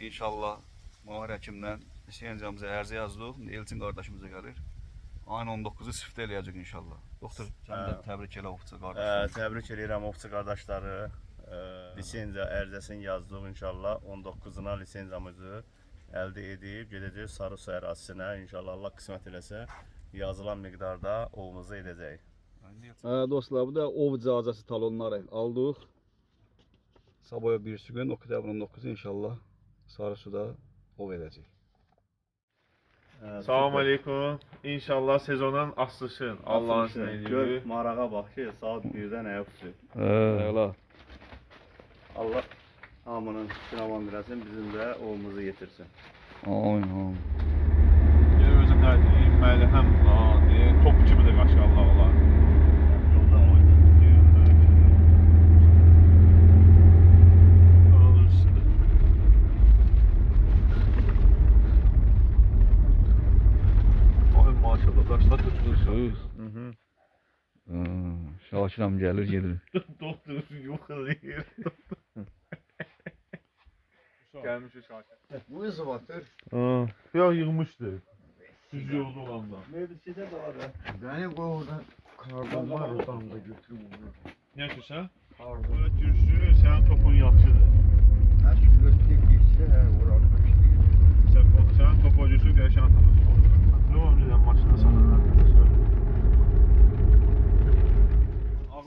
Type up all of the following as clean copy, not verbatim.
İnşallah Mahir Həkimdən lisenziямıza ərizə yazdıq. Elçin qardaşımıza gəlir. Ayın 19-u sifdə eləyəcək inşallah. Doktor, sən də təbrik elə ovçu qardaşlar. Təbrik edirəm ovçu qardaşları. Lisenziya ərizəsini yazdıq inşallah. 19-una lisenziyamızı əldə edib gedəcək Sarısu ərazisinə. İnşallah Allah qismət eləsə yazılan miqdarda ovumuzu edəcək. Dostlar, bu da ov icazəsi talonları aldıq. Sabaya bir gün oktyabrın 9-u inşallah Sarısuda ov edəcək. Salam aleyküm. İnşallah sezonun açılışı Allah'ın izniyle. Gör marağa bax ki, saat 1-dən ayaqüstü. Eyvallah. Allah hamının sınavan eləsin, bizim də ovumuzu yetirsin. Amin, amin. Yine özüm qaydayım. Məli həm top kimi də qaşqallar olar. Yoldan oynayın. Ay maşallah qaşlar tökülür. Şakirəm gəlir, gelir. Doktor yox eləyir. Gəlmiş Şakir. Bu izovatır. Ya yığmışdı. Düz yolda olanda. Mevlütçüdə də var ya. Benim orada kardan var oradan da götürüm onu. Ne yapıyorsun? Kardan. Böyle düzsün, senin topun yaxşıdır. Her şu götürü geçse oranı işte. Senin top oyuncusu gəlişən atanız oldu. Devam edən maçında sanırım arkadaşlar.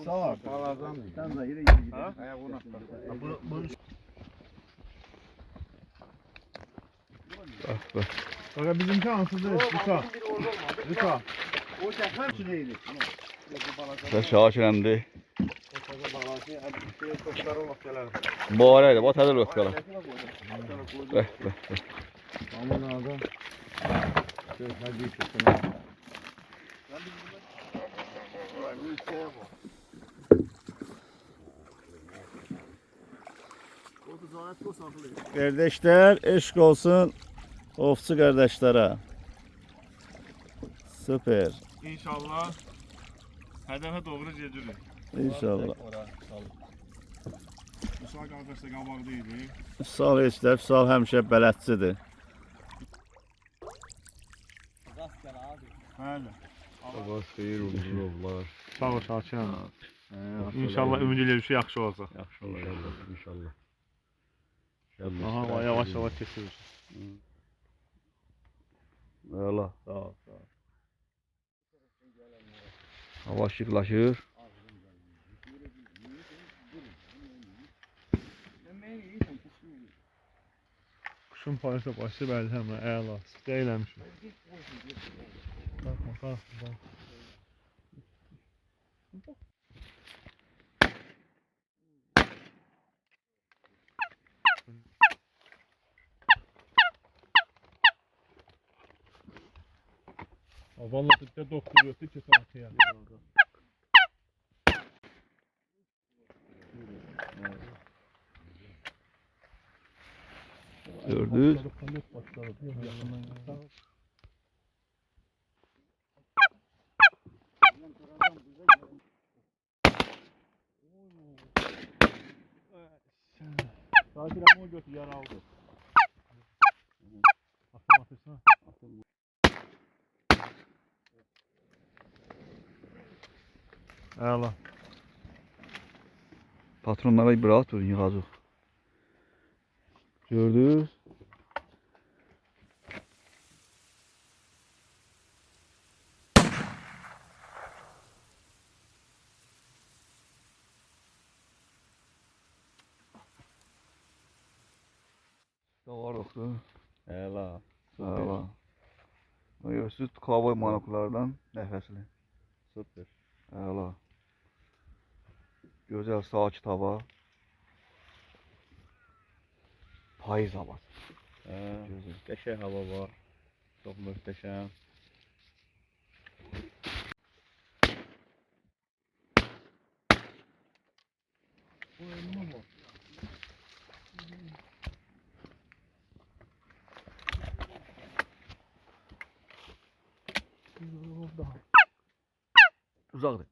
Sağ ol. Sağlardan değil. Sen de yürü gidelim. Ayağına Bak bizimki ansızdır. Lütfen. O şəkər süreydi. Şakirəmdir. Topları olaq gələr. Bu araydı, bu tədir bakalım. Aman adam. Şöyle hadi tutun. Kardeşler, eşk olsun ovçu kardeşlere. Süper. İnşallah hədəfə doğru gedirik. İnşallah. Musa qardaş da qabaqda idi. Sal eşlər, sal həmişə bələdçidir. Bəli. Allah xeyir olsun oğlar. Sağ ol Şakirəm. İnşallah ümid edirəm ki, yaxşı olacaq. Yaxşı olur inşallah. Aha, yavaş yavaş kesilir. Eyvallah. Sağ ol, sağ ol. Hava şıklaşır. Kuşun payısa başı bəli həmən, əla. Sıqə eləmişim. Baxma, baxma. Vallahi bir de doktor götür ki saatiye. Gördünüz. Sakin ama götür yara aldı. Atın atışına. Eyvallah. Patronlara bir rahat durun, yığacaq. Gördünüz. Var doktor. Əla. Eyvallah. Görürsünüz, kovboy monoklardan nəfəsli. Süper. Eyvallah. Gözəl sakit hava. Payız havası. Gözəl. Qəşəng hava var. Çox möhtəşəm. Uzaqdır.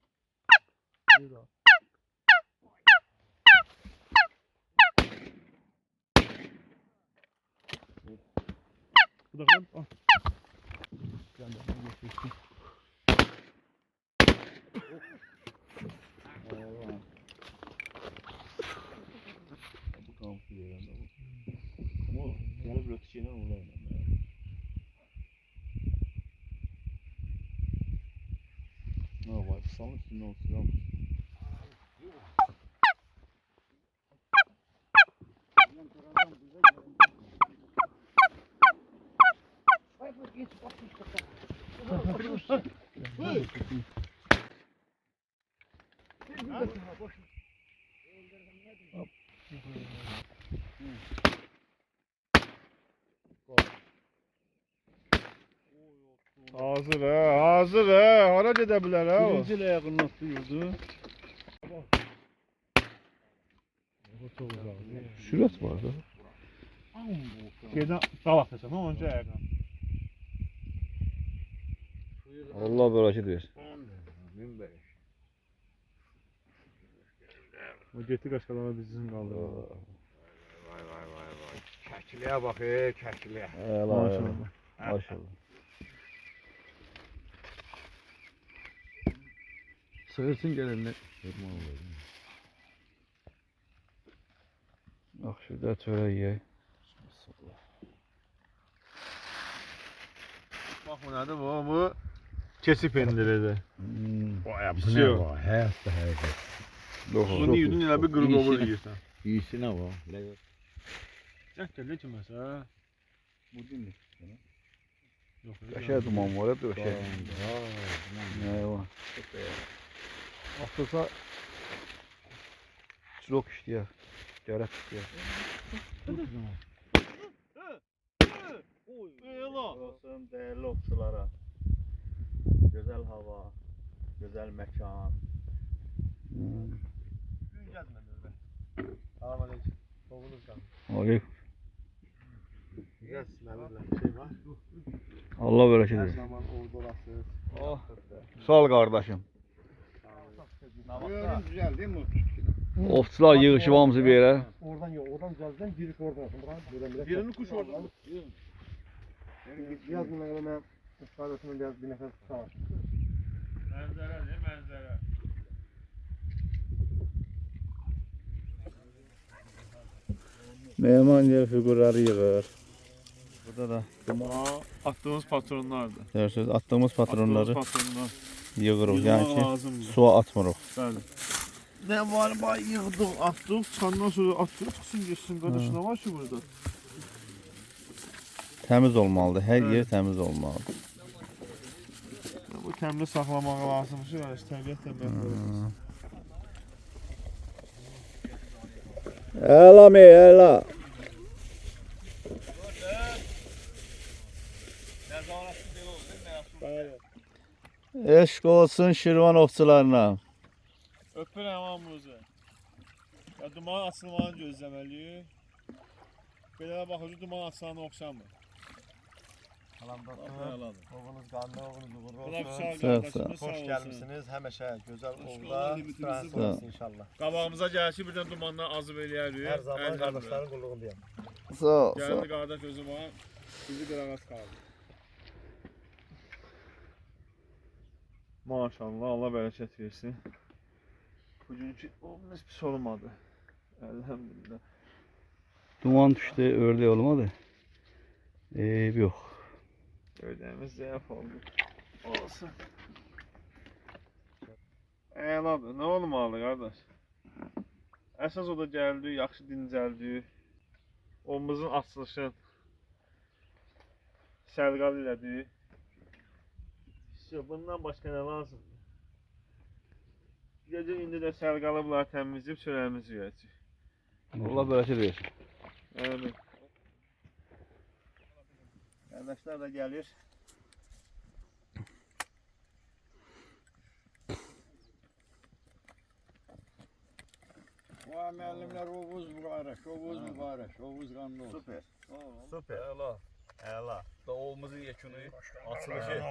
Budaklar. Al. Gelip rötişeyle olayım. Ne var? Sanırım üstünde olsun. Hazır ha, hazır ha. Hara gedebilir ha o. Birinci ayağını nasıl yurdu? Sürət var da. Şeyden dalak desem ama önce ayağa. Allah bərəkət versin. O getdi qaşqalama bizim qaldı. Kəkliyə bax, kəkliyə. Maşallah. Maşallah. Sığırsın gələnlər. Bax, şurada çörək yeyək. Bak bu nədir bu? Bu keçi pendiridir. Vay yapısı yok. Həyatda həyatda. Bunu yedin elə bir qırıq olur yeyirsən. İyisinə var. Gəl ki məsələ. Bu dindir. Yox. Qəşəng duman var, hep qəşəng. Ne var? Atılsa çok işləyər. Gərək işləyər. Olsun değerli okçulara. Güzel hava, güzel mekan. Aleyküm. Güzel sinirli şey var. Allah bərəkət versin. Zaman orada olasınız. Oh. Sağ ol qardaşım. Görün güzel değil mi? Ofçular yığışıb hamısı bir yerə. Oradan yok, oradan güzelden biri oradan. Birini kuş orada. Biraz bundan hemen ısrarlatımın biraz bir nefes tutar. Mənzərə ne mənzərə. Mehman yer figurları yığır. Burada da Attığımız patronlardır. dersiniz attığımız patronları Patronlar. yığırıq. Yəni ki, lazımdır. suya atmırıq. Bəli. Ne var bay yığdıq, atdıq, çıxandan sonra atdıq, çıxsın geçsin qardaş, ne var ki burada? Təmiz olmalıdır. Hər yer təmiz olmalıdır. Bu təmli saxlamaq lazımdır ki, qardaş, təbiət təbiət. Əla mi, əla. Eşq olsun Şirvan ovçularına. Öpürəm hamınızı. Ya duman açılmanı gözləməliyik. Belə baxıcı duman açılanı oxşamır. Oğlunuz kanlı, oğlunuz uğurlu Bula olsun. güzel Sağ ol, qardaşımız sağ Hoş olsun. gelmişsiniz. Həmişə gözəl ovda Allah limitimizi istirahət olsun inşallah. Qabağımıza gəlir ki, birdən dumandan azıb eləyərik. Hər zaman qardaşların qulluğundayım. Sağ ol. Gəldi qardaş özü bana, bizi qırağız qaldı. Maşallah, Allah bərəkət versin. Bugünkü olmaz pis olmadı. Elhamdülillah. Duman düştü, ördək olmadı. Yox. Ördəyimiz zəif oldu. Olsun. Əladır, nə olmalı qardaş? Əsas o da gəldi, yaxşı dincəldi. Omuzun açılışın sərqal elədi. Bundan başqa nə lazımdır? Gecə indi də sərqalı bunları təmizləyib çörəyimizi yeyəcək. Allah bərəkət versin. Amin. Kardeşler de gelir. Vay müəllimlər, ovuz mübarək, ovuz mübarək, ovuz qanlı olsun. Süper. Süper. Ela. Ela. Davulumuzun yekunu Açılışı.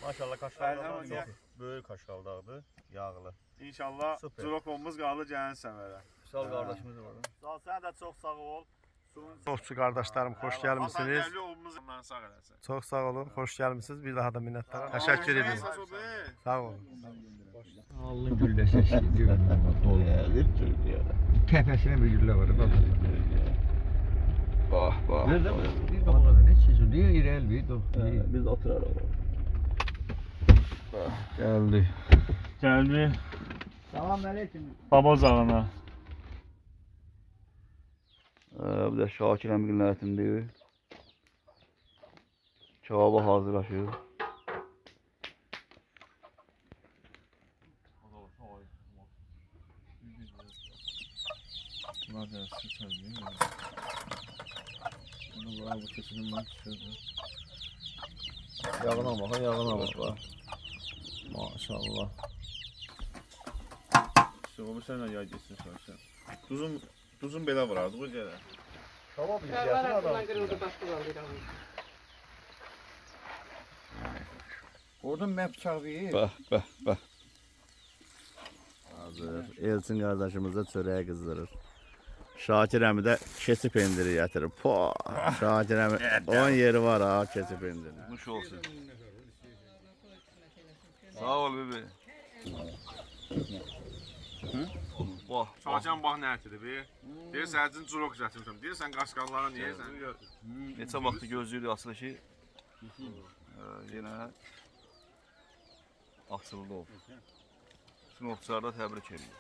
Maşallah kaşallar çok böyük kaşaldağdı. Yağlı. İnşallah Süper. Zrokomuz qaldı gələn səmərə. Sağ ol qardaşımız orada. Sağ ol, sen de çok sağ ol. Ovçu qardaşlarım, xoş gəlmisiniz. Allah'ın sağ eləsin. Çox sağ olun, xoş gəlmisiniz. Bir daha da minnətdaram. Təşəkkür edirəm. Əsas odur. Sağ olun. Allı güllə səsliydi. Dolu. Təpəsinə bir güllə var. Bak. Bax. Nerede? Bir de burada ne çiziyor? Diye irel bir de. Biz oturarıq. Bax, gəldi. Gəldi Selamünaleyküm. baba zağına. Bu da Şakir əmgilin ətindir. Kebaba hazırlaşır. Bunlar da süper değil mi? Bunu bu keçinin mən düşürdüm. Yağına bak, yağına bak. Maşallah. İşte bu sene yay geçsin şahsen. Tuzun belə var, bu gələ. Tamam, biz Oradan ben bıçağı vereyim. Bax. Hazır. Elçin qardaşımıza çörəyi qızdırır. Şakir əmi də keçi pendiri gətirib. Po! Şakir əmi 10 yeri var ha keçi pendiri. Nuş olsun. Sağ ol bebe. Bax. Şacan bax nə etidir be? Deyir səhəcin curok gətirmişəm. Deyirsən qaşqallara niyə sən? Neçə vaxtı gözləyirdik açılışı. Yenə açıldı o. Bütün oxçularda təbrik edirəm.